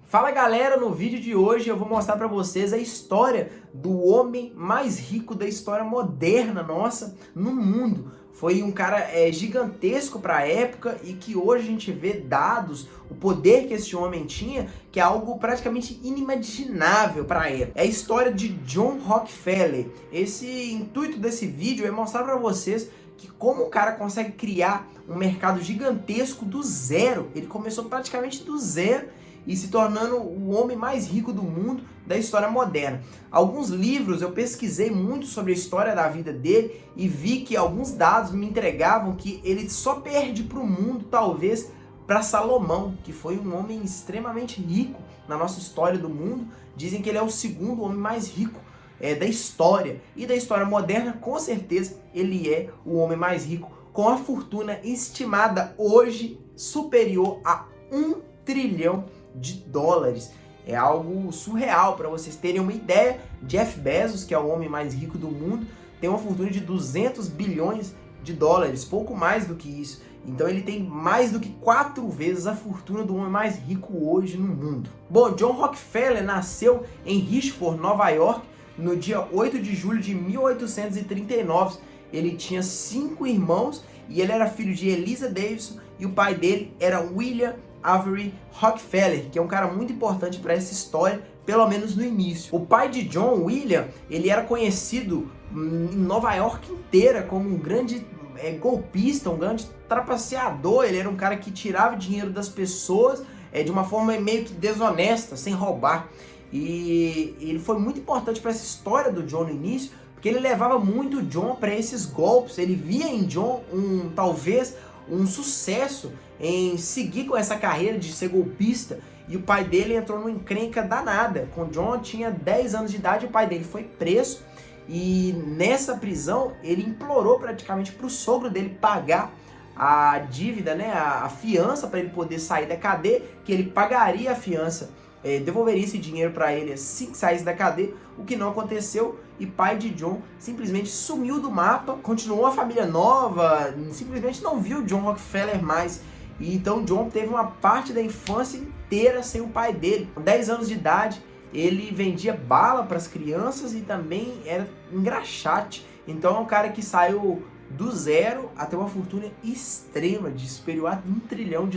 Fala galera, no vídeo de hoje eu vou mostrar para vocês a história do homem mais rico da história moderna nossa no mundo. Foi um cara gigantesco para a época e que hoje a gente vê dados, o poder que esse homem tinha, que é algo praticamente inimaginável para a época. É a história de John Rockefeller. Esse intuito desse vídeo é mostrar para vocês que como o cara consegue criar um mercado gigantesco do zero. Ele começou praticamente do zero e se tornando o homem mais rico do mundo da história moderna. Alguns livros eu pesquisei muito sobre a história da vida dele e vi que alguns dados me entregavam que ele só perde para o mundo, talvez, para Salomão, que foi um homem extremamente rico na nossa história do mundo. Dizem que ele é o segundo homem mais rico da história. E da história moderna, com certeza, ele é o homem mais rico, com a fortuna estimada hoje superior a $1 trilhão. É algo surreal. Para vocês terem uma ideia, Jeff Bezos, que é o homem mais rico do mundo, tem uma fortuna de $200 bilhões, pouco mais do que isso. Então ele tem mais do que 4 vezes a fortuna do homem mais rico hoje no mundo. Bom, John Rockefeller nasceu em Richford, Nova York, no dia 8 de julho de 1839. Ele tinha 5 irmãos e ele era filho de Eliza Davidson e o pai dele era William Avery Rockefeller, que é um cara muito importante para essa história, pelo menos no início. O pai de John, William, ele era conhecido em Nova York inteira como um grande golpista, um grande trapaceador. Ele era um cara que tirava dinheiro das pessoas de uma forma meio que desonesta, sem roubar. E ele foi muito importante para essa história do John no início, porque ele levava muito o John para esses golpes. Ele via em John talvez um sucesso em seguir com essa carreira de ser golpista, e o pai dele entrou numa encrenca danada. Quando John tinha 10 anos de idade, o pai dele foi preso, e nessa prisão ele implorou praticamente para o sogro dele pagar a dívida, né, a fiança, para ele poder sair da cadeia, que ele pagaria a fiança, devolveria esse dinheiro para ele assim que saísse da cadeia, o que não aconteceu, e pai de John simplesmente sumiu do mapa, continuou a família nova, simplesmente não viu John Rockefeller mais. E então John teve uma parte da infância inteira sem o pai dele. Com 10 anos de idade, ele vendia bala para as crianças e também era engraxate. Então é um cara que saiu do zero até uma fortuna extrema, de superior a $1 trilhão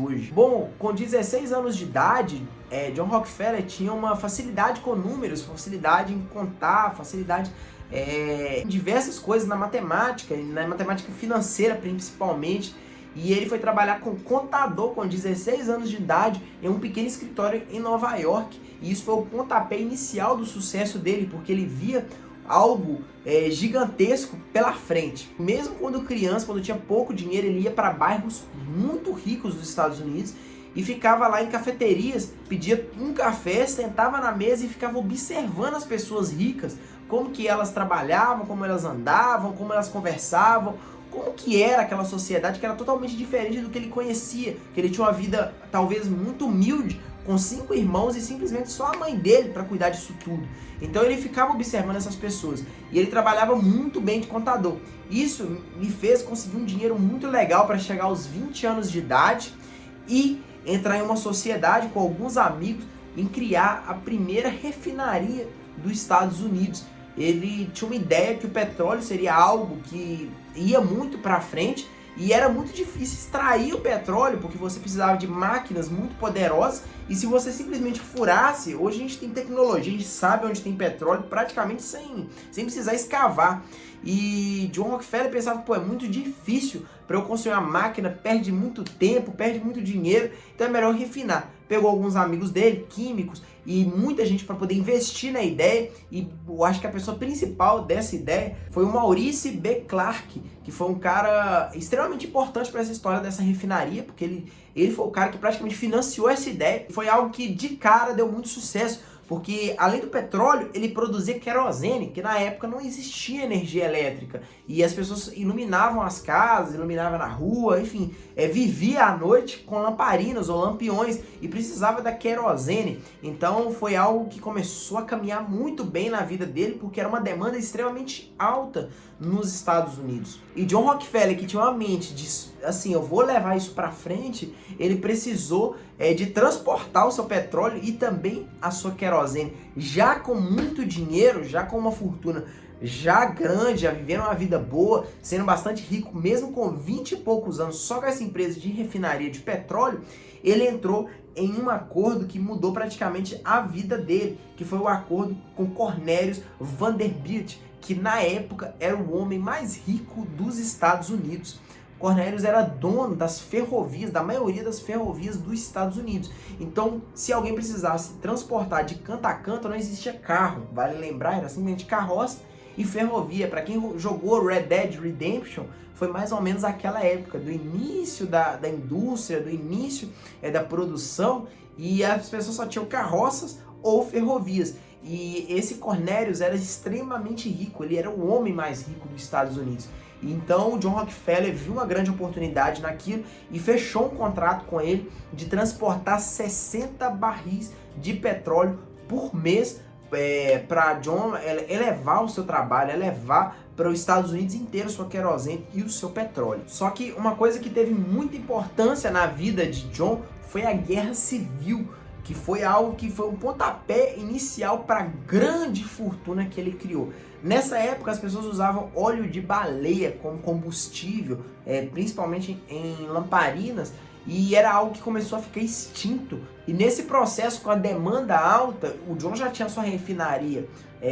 hoje. Bom, com 16 anos de idade, John Rockefeller tinha uma facilidade com números, facilidade em contar, facilidade em diversas coisas na matemática financeira principalmente. E ele foi trabalhar com contador com 16 anos de idade em um pequeno escritório em Nova York. E isso foi o pontapé inicial do sucesso dele, porque ele via algo gigantesco pela frente. Mesmo quando criança, quando tinha pouco dinheiro, ele ia para bairros muito ricos dos Estados Unidos e ficava lá em cafeterias, pedia um café, sentava na mesa e ficava observando as pessoas ricas, como que elas trabalhavam, como elas andavam, como elas conversavam, como que era aquela sociedade que era totalmente diferente do que ele conhecia, que ele tinha uma vida talvez muito humilde, com 5 irmãos e simplesmente só a mãe dele para cuidar disso tudo. Então ele ficava observando essas pessoas e ele trabalhava muito bem de contador. Isso me fez conseguir um dinheiro muito legal para chegar aos 20 anos de idade e entrar em uma sociedade com alguns amigos em criar a primeira refinaria dos Estados Unidos. Ele tinha uma ideia que o petróleo seria algo que ia muito para frente e era muito difícil extrair o petróleo, porque você precisava de máquinas muito poderosas, e se você simplesmente furasse, hoje a gente tem tecnologia, a gente sabe onde tem petróleo praticamente sem precisar escavar. E John Rockefeller pensava, é muito difícil para eu construir uma máquina, perde muito tempo, perde muito dinheiro, então é melhor refinar. Pegou alguns amigos dele, químicos, e muita gente para poder investir na ideia, e eu acho que a pessoa principal dessa ideia foi o Maurice B. Clark, que foi um cara extremamente importante para essa história dessa refinaria, porque ele foi o cara que praticamente financiou essa ideia. Foi algo que de cara deu muito sucesso, porque além do petróleo, ele produzia querosene, que na época não existia energia elétrica, e as pessoas iluminavam as casas, iluminavam na rua, enfim, vivia à noite com lamparinas ou lampiões e precisava da querosene. Então foi algo que começou a caminhar muito bem na vida dele, porque era uma demanda extremamente alta nos Estados Unidos. E John Rockefeller, que tinha uma mente de assim, eu vou levar isso para frente, ele precisou de transportar o seu petróleo e também a sua querosene. Já com muito dinheiro, já com uma fortuna já grande, já vivendo uma vida boa, sendo bastante rico, mesmo com 20 e poucos anos, só com essa empresa de refinaria de petróleo, ele entrou em um acordo que mudou praticamente a vida dele, que foi o acordo com Cornelius Vanderbilt, que na época era o homem mais rico dos Estados Unidos. Cornelius era dono das ferrovias, da maioria das ferrovias dos Estados Unidos. Então, se alguém precisasse transportar de canto a canto, não existia carro. Vale lembrar, era simplesmente carroça e ferrovia. Para quem jogou Red Dead Redemption, foi mais ou menos aquela época, do início da indústria, do início da produção, e as pessoas só tinham carroças ou ferrovias. E esse Cornelius era extremamente rico, ele era o homem mais rico dos Estados Unidos. Então o John Rockefeller viu uma grande oportunidade naquilo e fechou um contrato com ele de transportar 60 barris de petróleo por mês para John elevar o seu trabalho, elevar para os Estados Unidos inteiro sua querosene e o seu petróleo. Só que uma coisa que teve muita importância na vida de John foi a Guerra Civil, que foi algo que foi um pontapé inicial para a grande fortuna que ele criou. Nessa época as pessoas usavam óleo de baleia como combustível, principalmente em lamparinas, e era algo que começou a ficar extinto. E nesse processo, com a demanda alta, o John já tinha sua refinaria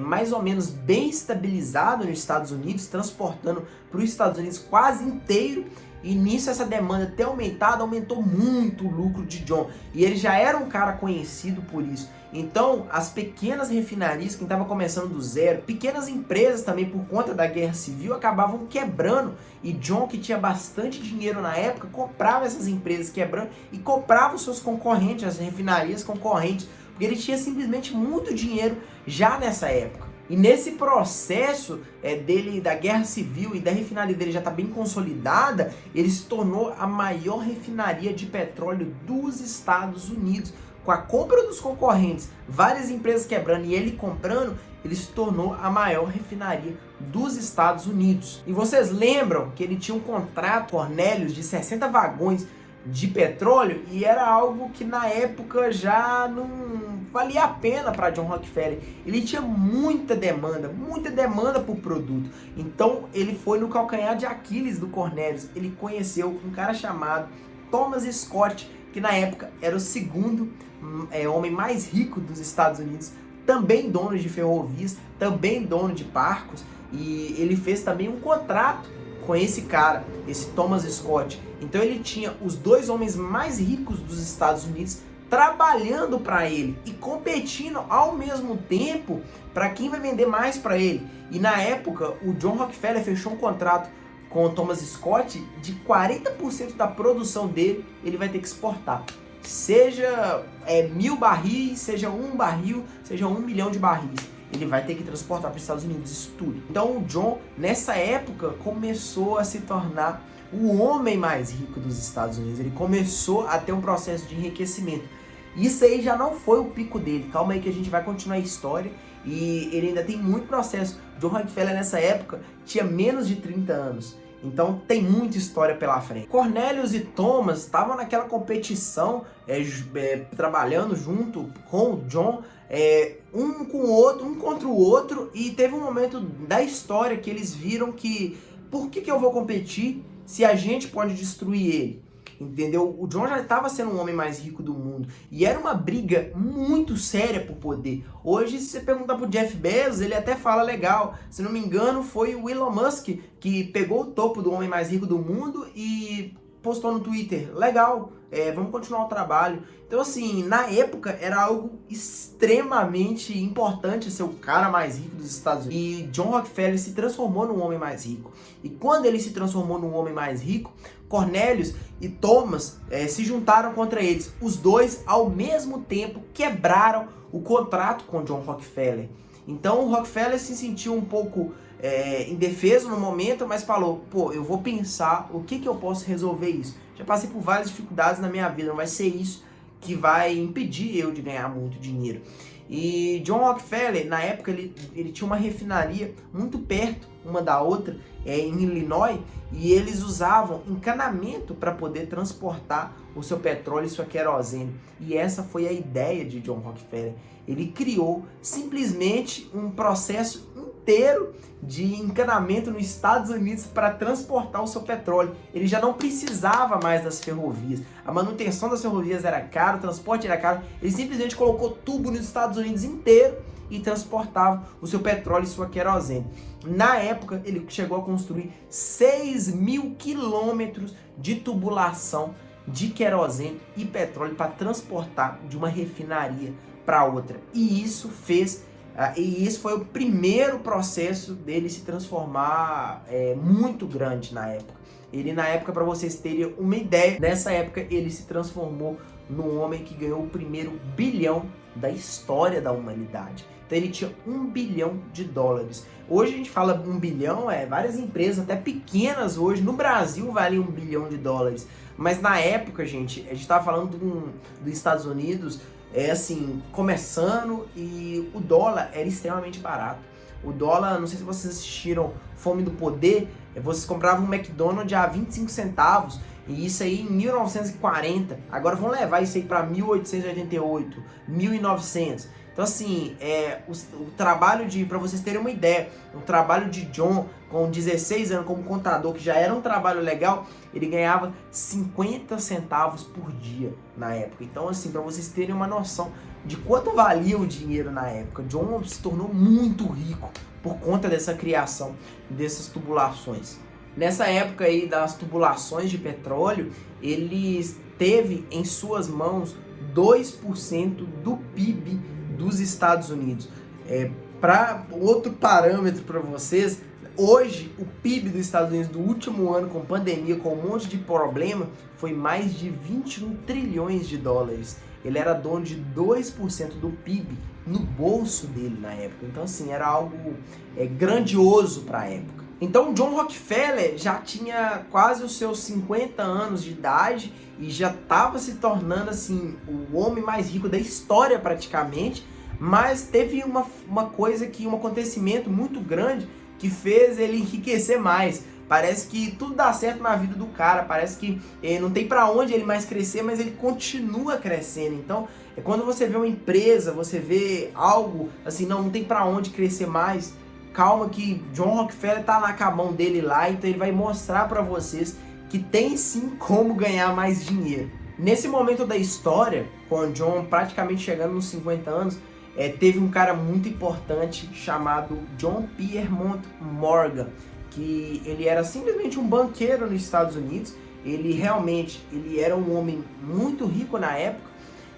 mais ou menos bem estabilizado nos Estados Unidos, transportando para os Estados Unidos quase inteiro. E nisso essa demanda ter aumentado, aumentou muito o lucro de John. E ele já era um cara conhecido por isso. Então, as pequenas refinarias, quem estava começando do zero, pequenas empresas também por conta da Guerra Civil, acabavam quebrando. E John, que tinha bastante dinheiro na época, comprava essas empresas quebrando e comprava os seus concorrentes, as refinarias concorrentes, porque ele tinha simplesmente muito dinheiro já nessa época. E nesse processo dele, da Guerra Civil e da refinaria dele já está bem consolidada, ele se tornou a maior refinaria de petróleo dos Estados Unidos. Com a compra dos concorrentes, várias empresas quebrando e ele comprando, ele se tornou a maior refinaria dos Estados Unidos. E vocês lembram que ele tinha um contrato, Cornelius, de 60 vagões de petróleo, e era algo que na época já não valia a pena para John Rockefeller. Ele tinha muita demanda por produto. Então ele foi no calcanhar de Aquiles do Cornelius. Ele conheceu um cara chamado Thomas Scott, que na época era o segundo homem mais rico dos Estados Unidos, também dono de ferrovias, também dono de barcos, e ele fez também um contrato com esse cara, esse Thomas Scott. Então ele tinha os dois homens mais ricos dos Estados Unidos trabalhando para ele e competindo ao mesmo tempo para quem vai vender mais para ele. E na época o John Rockefeller fechou um contrato com o Thomas Scott de 40% da produção dele ele vai ter que exportar. Seja 1.000 barris, seja 1 barril, seja 1 milhão de barris. Ele vai ter que transportar para os Estados Unidos isso tudo. Então o John, nessa época, começou a se tornar o homem mais rico dos Estados Unidos. Ele começou a ter um processo de enriquecimento. Isso aí já não foi o pico dele. Calma aí que a gente vai continuar a história e ele ainda tem muito processo. John Rockefeller nessa época tinha menos de 30 anos. Então tem muita história pela frente. Cornelius e Thomas estavam naquela competição, trabalhando junto com o John, um com o outro, um contra o outro, e teve um momento da história que eles viram que por que eu vou competir se a gente pode destruir ele? Entendeu? O John já estava sendo o homem mais rico do mundo. E era uma briga muito séria por poder. Hoje, se você perguntar pro Jeff Bezos, ele até fala legal. Se não me engano, foi o Elon Musk que pegou o topo do homem mais rico do mundo e postou no Twitter. Legal, vamos continuar o trabalho. Então, assim, na época era algo extremamente importante ser o cara mais rico dos Estados Unidos. E John Rockefeller se transformou num homem mais rico. E quando ele se transformou num homem mais rico, Cornelius e Thomas se juntaram contra eles. Os dois, ao mesmo tempo, quebraram o contrato com John Rockefeller. Então o Rockefeller se sentiu um pouco indefeso no momento, mas falou, pô, eu vou pensar o que eu posso resolver isso. Já passei por várias dificuldades na minha vida, não vai ser isso que vai impedir eu de ganhar muito dinheiro. E John Rockefeller, na época, ele tinha uma refinaria muito perto uma da outra, em Illinois, e eles usavam encanamento para poder transportar o seu petróleo e sua querosene. E essa foi a ideia de John Rockefeller. Ele criou simplesmente um processo inteiro de encanamento nos Estados Unidos para transportar o seu petróleo. Ele já não precisava mais das ferrovias. A manutenção das ferrovias era caro, o transporte era caro. Ele simplesmente colocou tubo nos Estados Unidos inteiro e transportava o seu petróleo e sua querosene. Na época, ele chegou a construir 6.000 quilômetros de tubulação de querosene e petróleo para transportar de uma refinaria para outra. E isso foi o primeiro processo dele se transformar muito grande na época. Ele, na época, para vocês terem uma ideia, nessa época ele se transformou no homem que ganhou o primeiro bilhão da história da humanidade. Então ele tinha $1 bilhão. Hoje a gente fala 1 bilhão, várias empresas, até pequenas hoje, no Brasil valem $1 bilhão. Mas na época, gente, a gente estava falando dos Estados Unidos, assim, começando, e o dólar era extremamente barato. O dólar, não sei se vocês assistiram Fome do Poder, vocês compravam um McDonald's a 25 centavos, e isso aí em 1940. Agora vamos levar isso aí para 1888, 1900. Então assim, o trabalho para vocês terem uma ideia, o trabalho de John com 16 anos como contador, que já era um trabalho legal, ele ganhava 50 centavos por dia na época. Então assim, para vocês terem uma noção de quanto valia o dinheiro na época, John se tornou muito rico por conta dessa criação dessas tubulações. Nessa época aí das tubulações de petróleo, ele teve em suas mãos 2% do PIB dos Estados Unidos. Para outro parâmetro para vocês, hoje o PIB dos Estados Unidos do último ano, com pandemia, com um monte de problema, foi mais de 21 trilhões de dólares. Ele era dono de 2% do PIB no bolso dele na época. Então assim, era algo grandioso para a época. Então John Rockefeller já tinha quase os seus 50 anos de idade e já estava se tornando assim o homem mais rico da história praticamente, mas teve uma coisa um acontecimento muito grande que fez ele enriquecer mais. Parece que tudo dá certo na vida do cara, parece que não tem para onde ele mais crescer, mas ele continua crescendo. Então, quando você vê uma empresa, você vê algo assim, não tem para onde crescer mais, calma que John Rockefeller tá na mão dele lá, então ele vai mostrar para vocês que tem sim como ganhar mais dinheiro. Nesse momento da história, com John praticamente chegando nos 50 anos, teve um cara muito importante chamado John Pierpont Morgan, que ele era simplesmente um banqueiro nos Estados Unidos. Ele era um homem muito rico na época,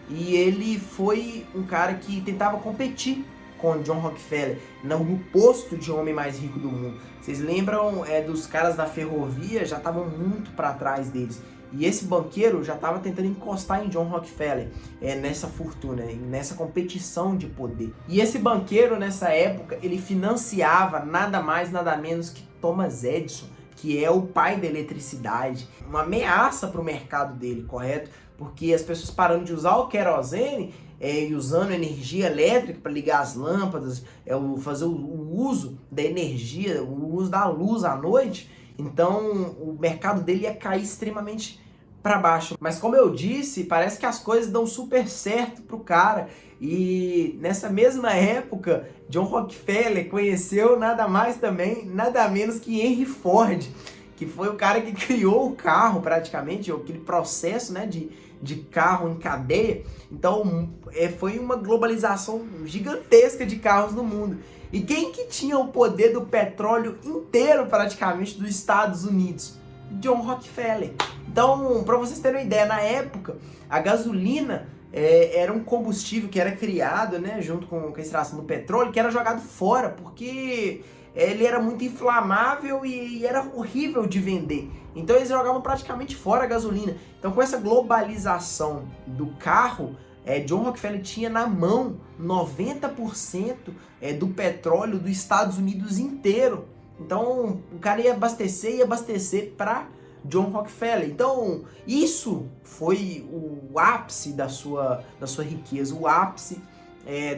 e ele foi um cara que tentava competir com John Rockefeller no posto de homem mais rico do mundo. Vocês lembram dos caras da ferrovia? Já estavam muito para trás deles. E esse banqueiro já estava tentando encostar em John Rockefeller nessa fortuna, nessa competição de poder. E esse banqueiro, nessa época, ele financiava nada mais, nada menos que Thomas Edison, que é o pai da eletricidade. Uma ameaça para o mercado dele, correto? Porque as pessoas parando de usar o querosene e usando energia elétrica para ligar as lâmpadas, fazer o uso da energia, o uso da luz à noite. Então o mercado dele ia cair extremamente para baixo. Mas como eu disse, parece que as coisas dão super certo pro cara. E nessa mesma época, John Rockefeller conheceu nada mais também, nada menos que Henry Ford, que foi o cara que criou o carro praticamente, aquele processo, né, de carro em cadeia. Então foi uma globalização gigantesca de carros no mundo. E quem que tinha o poder do petróleo inteiro praticamente dos Estados Unidos? John Rockefeller. Então, para vocês terem uma ideia, na época, a gasolina era um combustível que era criado, né, junto com a extração do petróleo, que era jogado fora, porque ele era muito inflamável e era horrível de vender. Então eles jogavam praticamente fora a gasolina. Então com essa globalização do carro, John Rockefeller tinha na mão 90% do petróleo dos Estados Unidos inteiro. Então o cara ia abastecer para John Rockefeller. Então isso foi o ápice da sua riqueza, o ápice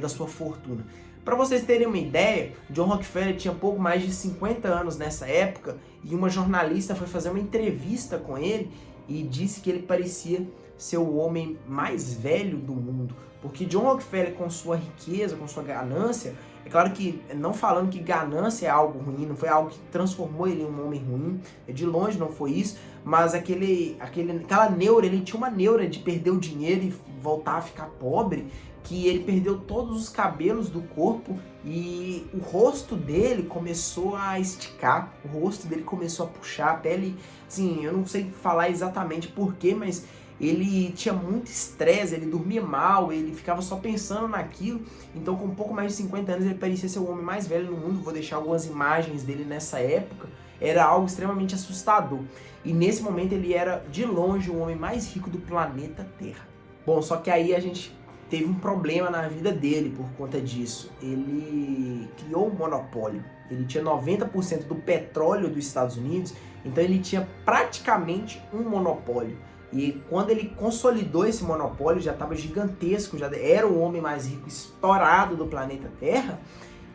da sua fortuna. Para vocês terem uma ideia, John Rockefeller tinha pouco mais de 50 anos nessa época e uma jornalista foi fazer uma entrevista com ele e disse que ele parecia ser o homem mais velho do mundo. Porque John Rockefeller, com sua riqueza, com sua ganância, é claro que não falando que ganância é algo ruim, não foi algo que transformou ele em um homem ruim, de longe não foi isso, mas aquela neura, ele tinha uma neura de perder o dinheiro e voltar a ficar pobre, que ele perdeu todos os cabelos do corpo e o rosto dele começou a esticar, o rosto dele começou a puxar, a pele, assim, eu não sei falar exatamente porquê, mas ele tinha muito estresse, ele dormia mal, ele ficava só pensando naquilo. Então, com um pouco mais de 50 anos, ele parecia ser o homem mais velho no mundo. Vou deixar algumas imagens dele nessa época. Era algo extremamente assustador. E nesse momento ele era, de longe, o homem mais rico do planeta Terra. Bom, só que aí a gente teve um problema na vida dele por conta disso. Ele criou um monopólio. Ele tinha 90% do petróleo dos Estados Unidos, então ele tinha praticamente um monopólio. E quando ele consolidou esse monopólio, já estava gigantesco, já era o homem mais rico estourado do planeta Terra,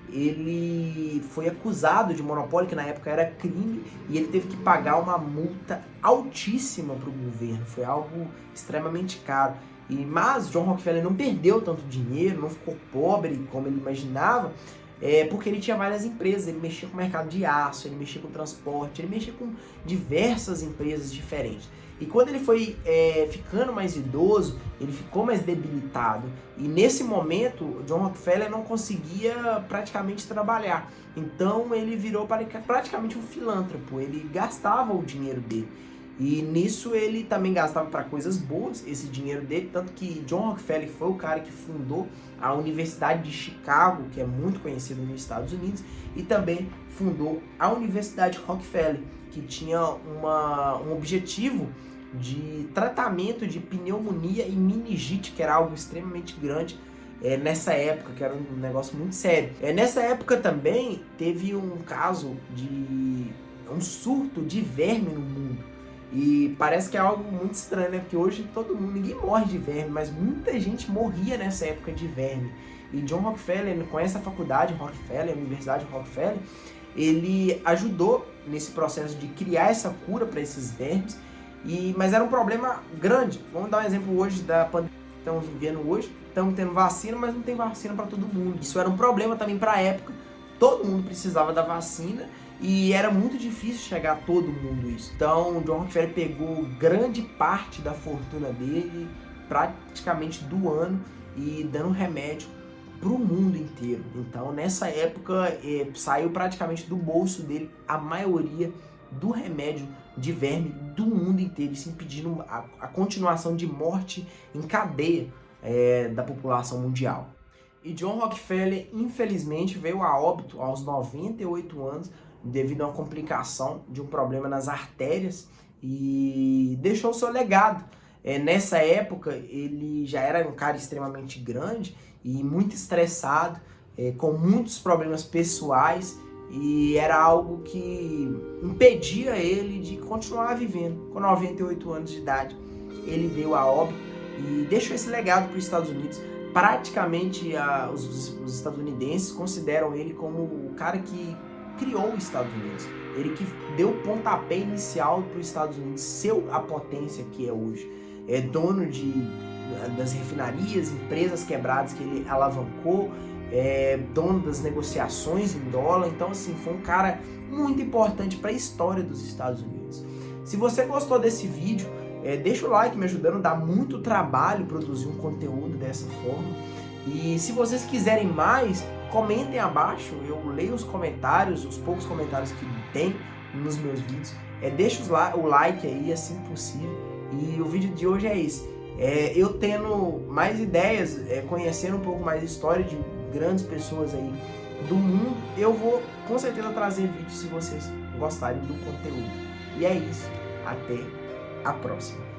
ele foi acusado de monopólio, que na época era crime, e ele teve que pagar uma multa altíssima para o governo. Foi algo extremamente caro. Mas John Rockefeller não perdeu tanto dinheiro, não ficou pobre como ele imaginava, porque ele tinha várias empresas. Ele mexia com o mercado de aço, ele mexia com transporte, ele mexia com diversas empresas diferentes. E quando ele foi ficando mais idoso, ele ficou mais debilitado. E nesse momento, John Rockefeller não conseguia praticamente trabalhar. Então ele virou praticamente um filântropo, ele gastava o dinheiro dele. E nisso ele também gastava para coisas boas, esse dinheiro dele, tanto que John Rockefeller foi o cara que fundou a Universidade de Chicago, que é muito conhecida nos Estados Unidos, e também fundou a Universidade Rockefeller, que tinha um objetivo de tratamento de pneumonia e meningite, que era algo extremamente grande nessa época, que era um negócio muito sério. Nessa época também teve um caso de um surto de verme no mundo. E parece que é algo muito estranho, né? Porque hoje ninguém morre de verme, mas muita gente morria nessa época de verme. E John Rockefeller, com essa faculdade Rockefeller, a Universidade Rockefeller, ele ajudou nesse processo de criar essa cura para esses vermes. Mas era um problema grande. Vamos dar um exemplo hoje da pandemia que estamos vivendo hoje. Estamos tendo vacina, mas não tem vacina para todo mundo. Isso era um problema também para a época. Todo mundo precisava da vacina e era muito difícil chegar a todo mundo isso. Então, John Rockefeller pegou grande parte da fortuna dele, praticamente do ano, e dando remédio para o mundo inteiro. Então, nessa época, saiu praticamente do bolso dele a maioria do remédio de verme do mundo inteiro, isso impedindo a continuação de morte em cadeia da população mundial. E John Rockefeller, infelizmente, veio a óbito aos 98 anos devido a uma complicação de um problema nas artérias e deixou seu legado. Nessa época, ele já era um cara extremamente grande e muito estressado, com muitos problemas pessoais, e era algo que impedia ele de continuar vivendo. Com 98 anos de idade, ele veio a óbito e deixou esse legado para os Estados Unidos. Praticamente os estadunidenses consideram ele como o cara que criou os Estados Unidos. Ele que deu o pontapé inicial para os Estados Unidos ser a potência que é hoje. É dono das refinarias, empresas quebradas que ele alavancou, dono das negociações em dólar. Então, assim, foi um cara muito importante para a história dos Estados Unidos. Se você gostou desse vídeo, deixa o like me ajudando, dá muito trabalho produzir um conteúdo dessa forma. E se vocês quiserem mais, comentem abaixo, eu leio os comentários, os poucos comentários que tem nos meus vídeos. Deixa o like aí, assim que possível. E o vídeo de hoje é esse. Eu tendo mais ideias, conhecendo um pouco mais a história de grandes pessoas aí do mundo, eu vou com certeza trazer vídeos se vocês gostarem do conteúdo. E é isso. Até a próxima.